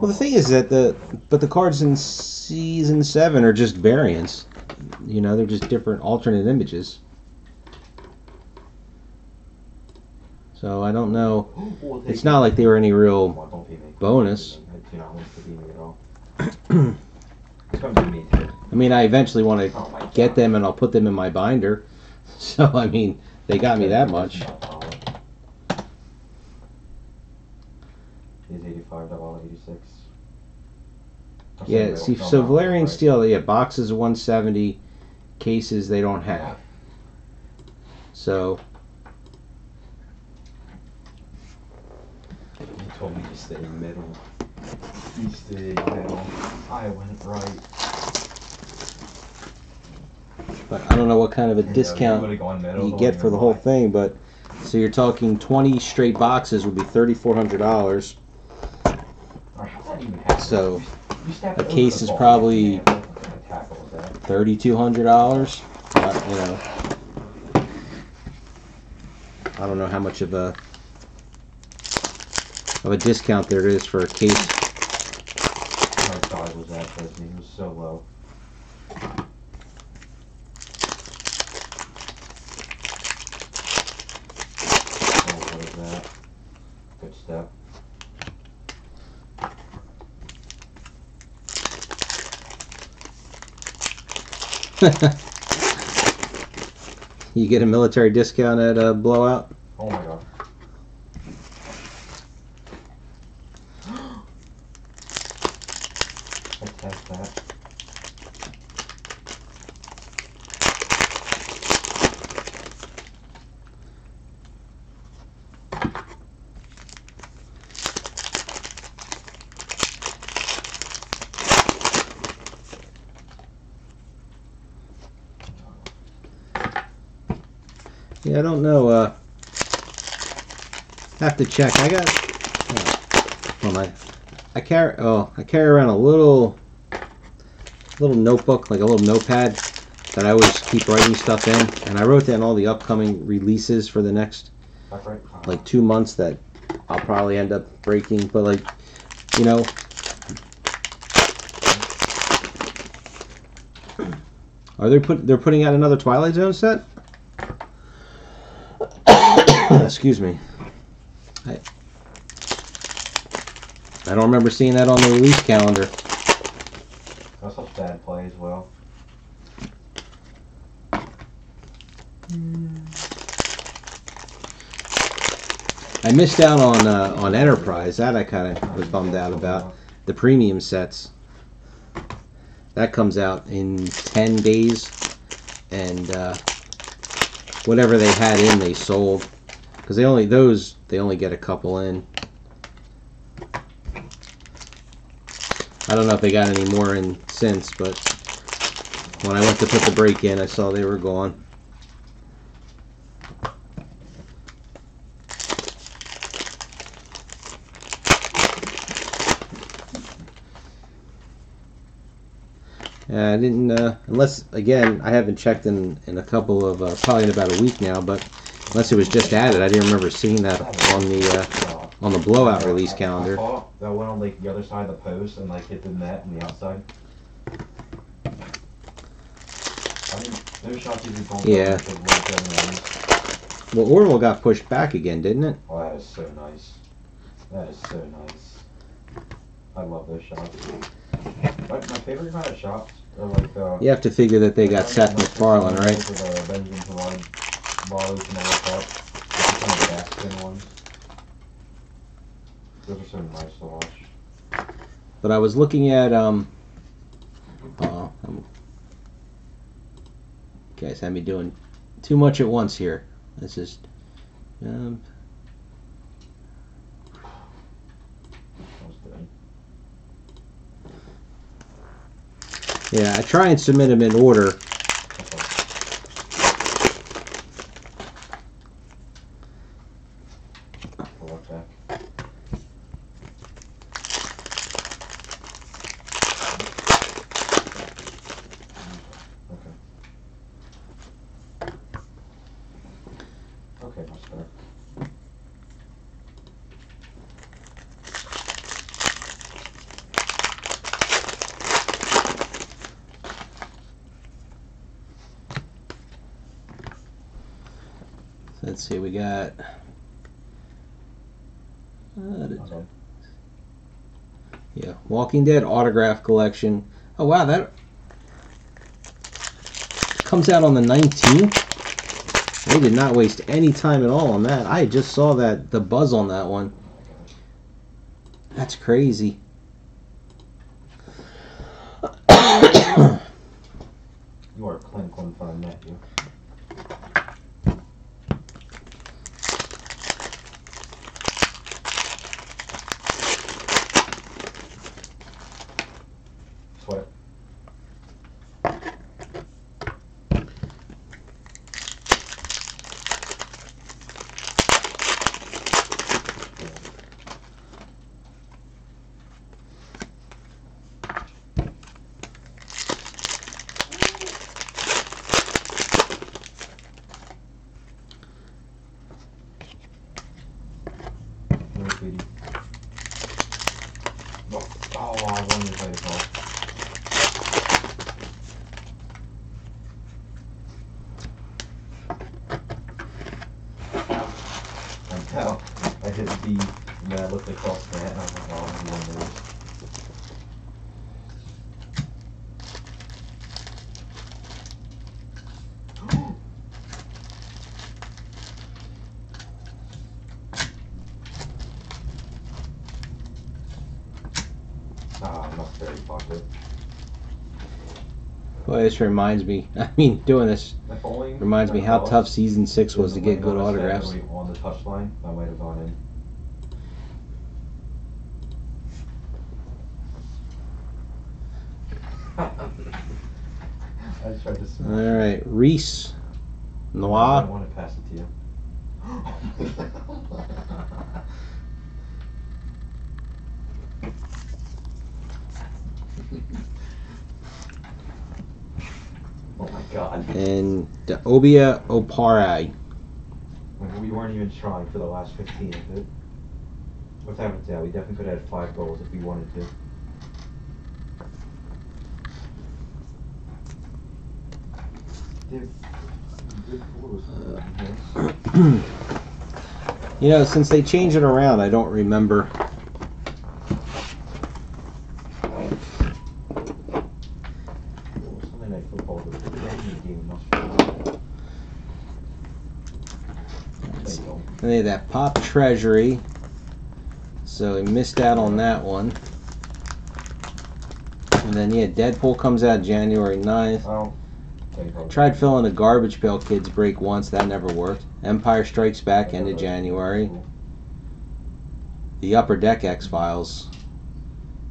Well, the thing is that the cards in Season 7 are just variants. You know, they're just different alternate images. So I don't know. It's not like they were any real bonus. I mean, I eventually want to get them and I'll put them in my binder. So, I mean, they got me that much. Is $85.86. Yeah, see, so Valerian Steel, yeah, boxes 170, cases they don't have. So he told me to stay middle. He stayed middle. I went right. but I don't know what kind of a discount you get for the whole thing, but so you're talking 20 straight boxes would be $3,400. So a case is probably $3,200. You know, I don't know how much of a discount there is for a case. My dog was that Disney. It was so low. Oh, what is that? Good step. You get a military discount at Blowout. Oh my god. I test that. Yeah, I don't know. Have to check. I got. I carry around a little notebook, like a little notepad that I always keep writing stuff in, and I wrote down all the upcoming releases for the next like 2 months that I'll probably end up breaking. But like, you know, they're putting out another Twilight Zone set? Excuse me. I don't remember seeing that on the release calendar. That's such bad play as well. I missed out on Enterprise. That I kind of was bummed out about. The premium sets. That comes out in 10 days, and whatever they had in, they sold, because they only get a couple in. I don't know if they got any more in since, but when I went to put the break in, I saw they were gone. I didn't, unless, again, I haven't checked in a couple of, probably in about a week now, but unless it was just added, I didn't remember seeing that on the Blowout release calendar. I saw that went on like the other side of the post and like hit the net on the outside. Yeah. Well, Orville got pushed back again, didn't it? Oh, that is so nice. That is so nice. I love those shots. My favorite kind of shots are like you have to figure that they got Seth MacFarlane, right? Those are so nice to watch. But I was looking at guys had me doing too much at once here. This is yeah, I try and submit them in order. Okay, much better. let's see, we got Okay. yeah, Walking Dead autograph collection. Oh wow, that comes out on the 19th. They did not waste any time at all on that. I just saw that the buzz on that one. That's crazy. You are Clint when I met you. Sweat. Oh, I wanted to play the call. I can tell. I hit B, and then I looked across the net, and I was like, oh, I'm going to lose. Ah, I'm not very popular. Boy, this reminds me. I mean, doing this If only reminds me how tough season 6 was to get good autographs. On the touchline, I might have gone in. I just tried to smash All right, Reese I Noir. want to pass it to you. Oh my god. And Obia Opari. We weren't even trying for the last 15 of it. What's happened to that? We definitely could have had 5 goals if we wanted to. You know, since they changed it around, I don't remember. Sunday Night Football, the game must be. And they had that Pop Treasury. So we missed out on that one. And then, yeah, Deadpool comes out January 9th. Oh. Tried filling a Garbage Pail Kids break once, that never worked. Empire Strikes Back, end of January. The Upper Deck X-Files,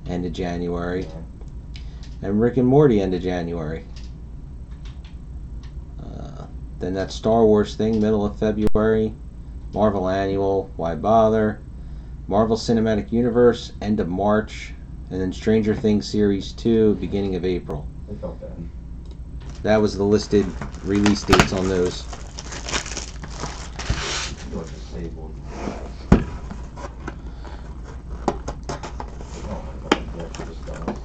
end of January. And Rick and Morty, end of January. Then that Star Wars thing, middle of February. Marvel Annual, why bother? Marvel Cinematic Universe, end of March. And then Stranger Things Series 2, beginning of April. I felt bad. That was the listed release dates on those. You're disabled. Oh my god, yeah, just dies.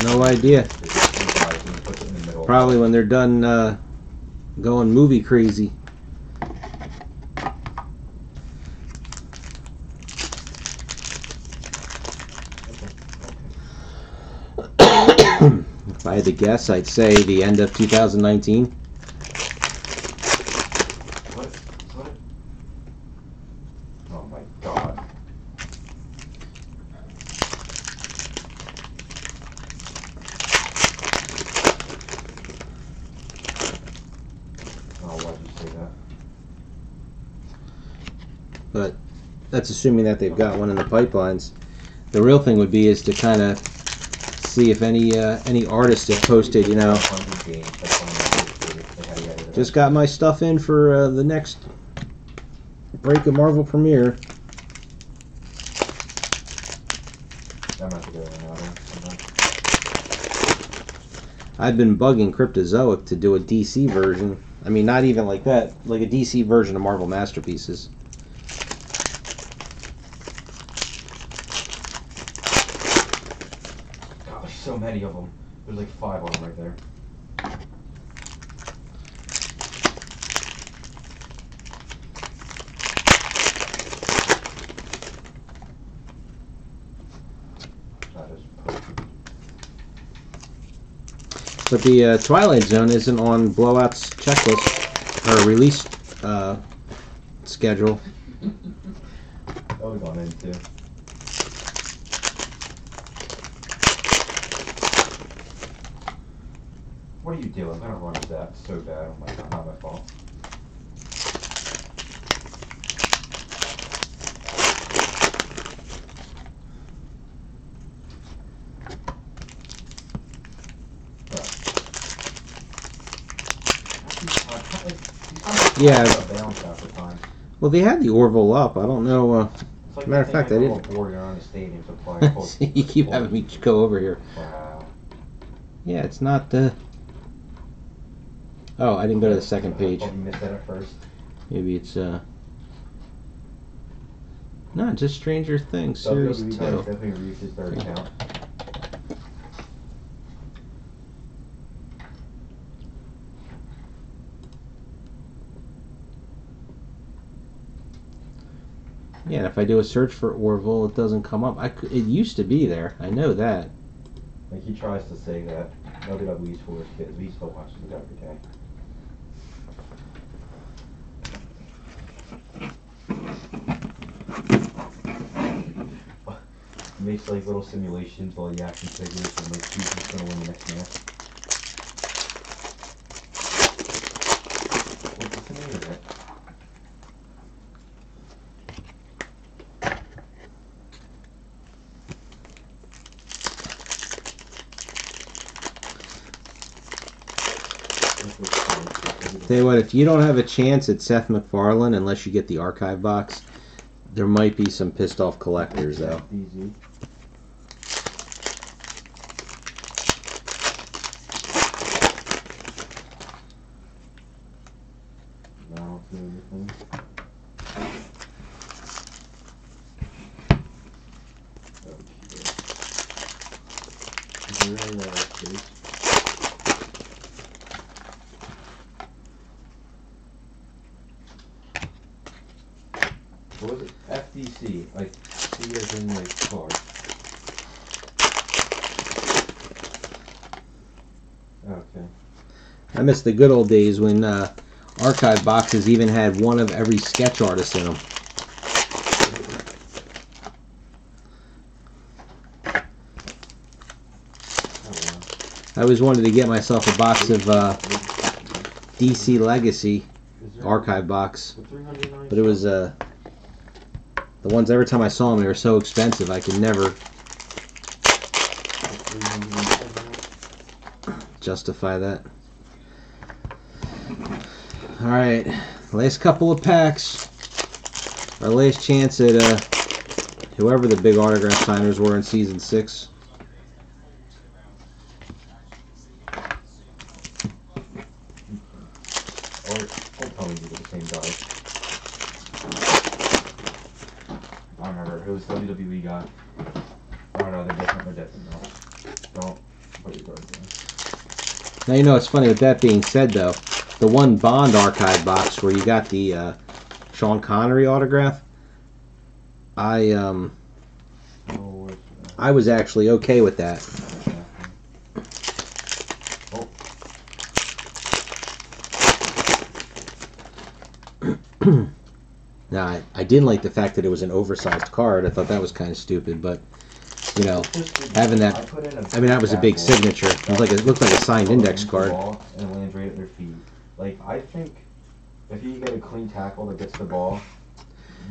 No idea. Probably when they're done going movie crazy. If I had to guess, I'd say the end of 2019. What? Oh my god. Oh, why'd you say that? But that's assuming that they've got one in the pipelines. The real thing would be is to kind of see if any artists have posted, you know, just got my stuff in for the next break of Marvel premiere. I've been bugging Cryptozoic to do a DC version. I mean, not even like that, like a DC version of Marvel Masterpieces. so many of them. There's like 5 of them right there. That is perfect. But the Twilight Zone isn't on Blowout's checklist or release schedule. That would have gone in too. What are you doing? I'm gonna run that so bad. Oh my god, not my fault. Yeah. Bounce after time. Well, they had the Orville up. I don't know. It's like Matter of fact, I didn't. Board around the stadium to play. You keep having me go over here. Wow. Yeah, it's not the. Oh, I didn't go to the second page. You missed that at first. Maybe it's No, just Stranger Things series 2. Definitely reached his third account. Yeah, and if I do a search for Orville, it doesn't come up. It used to be there. I know that. Like he tries to say that WWE's for his kids. We still watch it every day. He makes like little simulations while the action figures and like who's just gonna win the next match. What's the name of it? Tell you what, if you don't have a chance at Seth MacFarlane unless you get the archive box, there might be some pissed off collectors though. Easy. Now do anything. Is there a space? What was it? FDC, like C as in like car. Okay. I miss the good old days when archive boxes even had one of every sketch artist in them. I always wanted to get myself a box of DC Legacy archive box, but it was the ones every time I saw them they were so expensive I could never justify that. Alright, last couple of packs. Our last chance at whoever the big autograph signers were in Season 6. Or probably do the same guy. I don't remember. It was WWE guy. Oh no, they're different. They're different. No. Don't put your cards in. Now you know it's funny with that being said though, the one Bond archive box where you got the Sean Connery autograph, I was actually okay with that. Now, I didn't like the fact that it was an oversized card. I thought that was kind of stupid, but, you know, having that, I mean, that was a big signature. It looked like a signed index card. And it lands right at their feet. Like, I think if you get a clean tackle that gets the ball,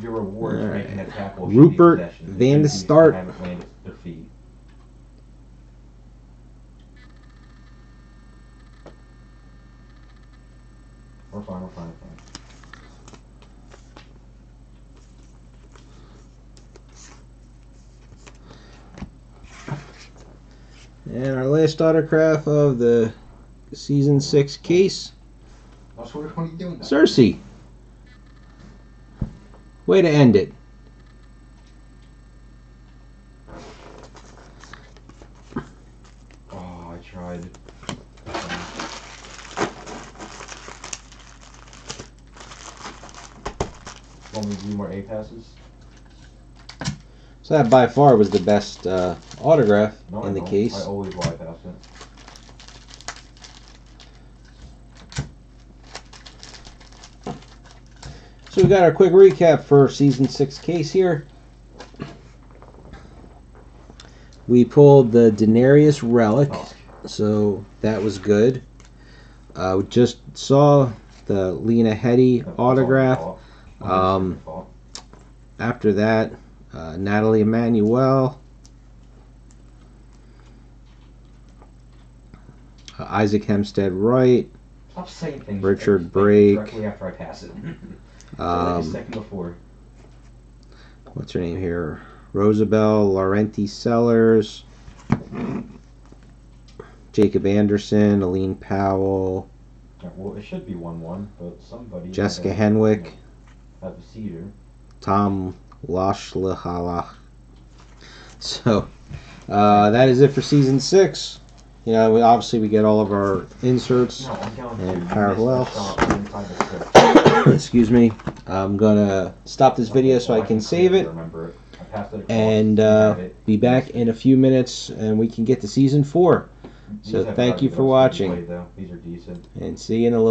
your reward for making that tackle should Rupert be possession. Van der Start. Have it land at their feet. We're fine, we're fine, we're fine. And our last autograph of the Season 6 case, What are you doing? Cersei. Way to end it. tried. Want me to do more A passes? So that by far was the best autograph No, in the I case. always Y pass it. So we got our quick recap for Season 6 case here. We pulled the Denarius Relic, so that was good. We just saw the Lena Headey autograph. After that, Natalie Emmanuel, Isaac Hempstead Wright, Stop saying things Richard Brake. directly after I pass it. Like a second before. What's her name here? Rosabelle Laurenti Sellers, Jacob Anderson, Aline Powell. Yeah, well, it should be 1-1, but somebody. Jessica Henwick. Have a cedar. Tom Lashlahala. So that is it for Season 6. You know, obviously we get all of our inserts and parallels. Excuse me. I'm gonna stop this video so I can save it, and be back in a few minutes, and we can get to Season 4. So thank you for watching, These are decent. and see you in a little